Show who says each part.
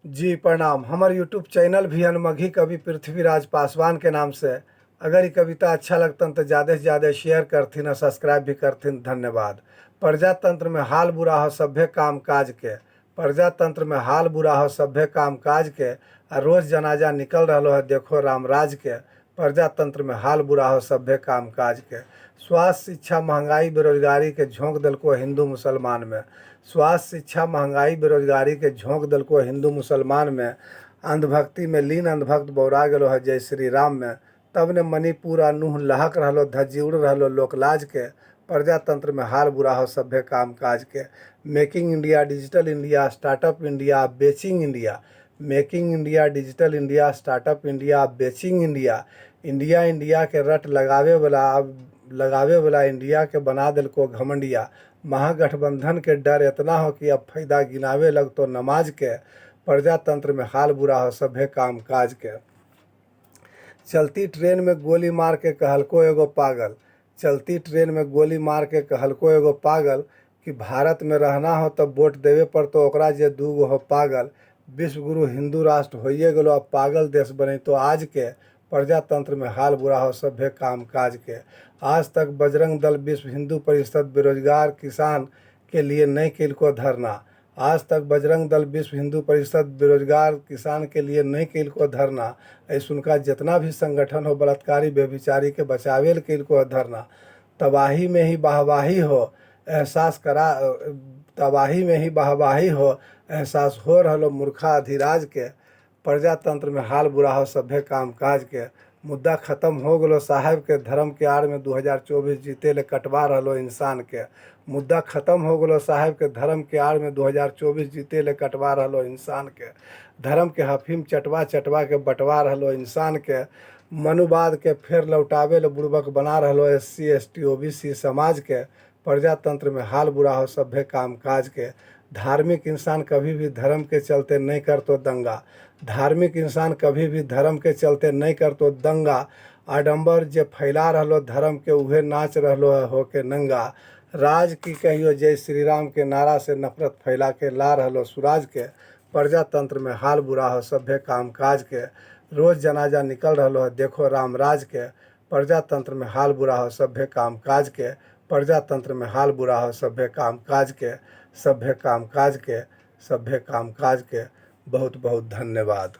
Speaker 1: जी प्रणाम। हमार YouTube channel भी अनमघी कवि पृथ्वीराज पासवान के नाम से। अगर ये कविता अच्छा लगतन तो ज़्यादा से ज़्यादा शेयर करथिन और सब्सक्राइब भी करथिन। धन्यवाद। प्रजातंत्र में हाल बुरा हो सभ्य काम काज के। प्रजातंत्र में हाल बुरा हो सभ्य काम काज के। आ रोज जनाजा निकल रहा है देखो रामराज के। प्रजातंत्र में हाल बुरा हो सभ्य काम काज के। स्वास्थ्य शिक्षा महंगाई बेरोजगारी के झोंक दल को हिंदू मुसलमान में। स्वास्थ्य शिक्षा महंगाई बेरोजगारी के झोंक दल को हिंदू मुसलमान में। अंधभक्ति में लीन अंधभक्त बौरा गलो है जय श्री राम में। तब ने मणिपुर आ नूह लहक रहलो धज्जी उड़ रहलो लोकलाज के। प्रजातंत्र में हाल बुरा हो सभ्य काम काज के। Making India digital India startup India batching India. Making India digital India startup India batching India. India India के रट लगावे वाला इंडिया के बना दिल को घमंडिया। महागठबंधन के डर इतना हो कि अब फायदा गिनावे लग तो नमाज के। प्रजातंत्र में हाल बुरा हो सभ्य काम काज के। चलती ट्रेन में गोली मार के कहलको एगो पागल। चलती ट्रेन में गोली मार के कहलको एगो पागल कि भारत में रहना हो तब वोट देवे पर तो ओकरा जे दूगो हो पागल। विश्व गुरु हिंदू राष्ट्र होइए गेलो अब पागल देश बने तो आज के। प्रजातंत्र में हाल बुरा हो सभ्य काम काज के। आज तक बजरंग दल विश्व हिंदू परिषद बेरोजगार किसान के लिए नहीं किल को धरना। आज तक बजरंग दल विश्व हिंदू परिषद बेरोजगार किसान के लिए नहीं किल को धरना। ऐसे उनका जितना भी संगठन हो बलात्कारी बेविचारी के बचावे किल को धरना। तबाही में ही वाहवाही हो एहसास करा तबाही में ही वाहवाही हो एहसास हो रहा मूर्खा अधिराज के। प्रजातंत्र में हाल बुरा हो सभ्य काम काज के। मुद्दा खत्म हो गलो साहेब के धर्म के आड़ में 2024 जीते ले कटवा रहो इंसान के। मुद्दा खत्म हो गलो साहेब के धर्म के आड़ में 2024 जीते ले कटवा रहो इंसान के। धर्म के हफीम चटवा चटवा के बंटवा रहो इंसान के। मनुवाद के फिर लौटावे ले बुड़बक बना रहो SC ST OBC समाज के। प्रजातंत्र में हाल बुरा हो सभ्य काम काज के। धार्मिक इंसान कभी भी धर्म के चलते नहीं करतो दंगा। धार्मिक इंसान कभी भी धर्म के चलते नहीं करतो दंगा। आडंबर जे फैला रहो धर्म के उहे नाच रहो हो के नंगा। राज की कहियो जय श्री राम के नारा से नफरत फैला के ला रहो सुराज के। प्रजातंत्र में हाल बुरा हो सभ्य काम काज के। रोज जनाजा निकल रहो है देखो रामराज के। प्रजातंत्र में हाल बुरा हो सभ्य काम काज के। प्रजातंत्र में हाल बुरा हो सभ्य काम काज के। सभ्य काम काज के। सभ्य काम काज के। बहुत बहुत धन्यवाद।